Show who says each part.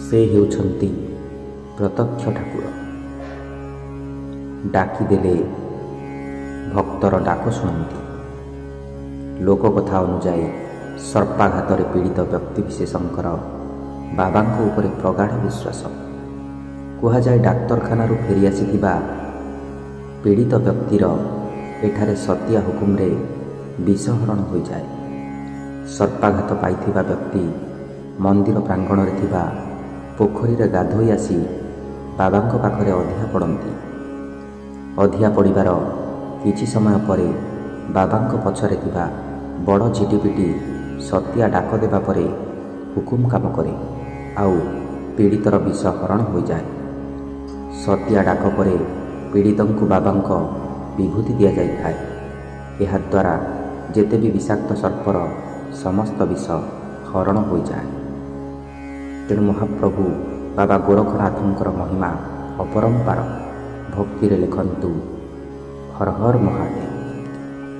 Speaker 1: ସେ ହେଉଛନ୍ତି ପ୍ରତ୍ୟକ୍ଷ ଠାକୁର। ଡାକିଦେଲେ ଭକ୍ତର ଡାକ ଶୁଣନ୍ତି। ଲୋକକଥା ଅନୁଯାୟୀ ସର୍ପାଘାତରେ ପୀଡ଼ିତ ବ୍ୟକ୍ତିବିଶେଷଙ୍କର ବାବାଙ୍କ ଉପରେ ପ୍ରଗାଢ଼ ବିଶ୍ୱାସ। କୁହାଯାଏ ଡାକ୍ତରଖାନାରୁ ଫେରିଆସିଥିବା ପୀଡ଼ିତ ବ୍ୟକ୍ତିର ଏଠାରେ ସତିଆ ହୁକୁମରେ ବିଷହରଣ ହୋଇଯାଏ। ସର୍ପାଘାତ ପାଇଥିବା ବ୍ୟକ୍ତି ମନ୍ଦିର ପ୍ରାଙ୍ଗଣରେ ଥିବା ପୋଖରୀରେ ଗାଧୋଇ ଆସି ବାବାଙ୍କ ପାଖରେ ଅଧିଆ ପଡ଼ନ୍ତି। ଅଧିଆ ପଡ଼ିବାର କିଛି ସମୟ ପରେ ବାବାଙ୍କ ପଛରେ ଥିବା ବଡ଼ ଝିଟିପିଟି ସତିଆ ଡାକ ଦେବା ପରେ ହୁକୁମ କାମ କରେ, ଆଉ ପୀଡ଼ିତର ବିଷ ହରଣ ହୋଇଯାଏ। ସତିଆ ଡାକ ପରେ ପୀଡ଼ିତଙ୍କୁ ବାବାଙ୍କ ବିଭୂତି ଦିଆଯାଇଥାଏ। ଏହାଦ୍ୱାରା ଯେତେ ବି ବିଷାକ୍ତ ସର୍ପର ସମସ୍ତ ବିଷ ହରଣ ହୋଇଯାଏ। ତେଣୁ ମହାପ୍ରଭୁ ବାବା ଗୋରଖନାଥଙ୍କର ମହିମା ଅପରମ୍ପାର। ଭକ୍ତିରେ ଲେଖନ୍ତୁ ହର ହର ମହାଦେବ।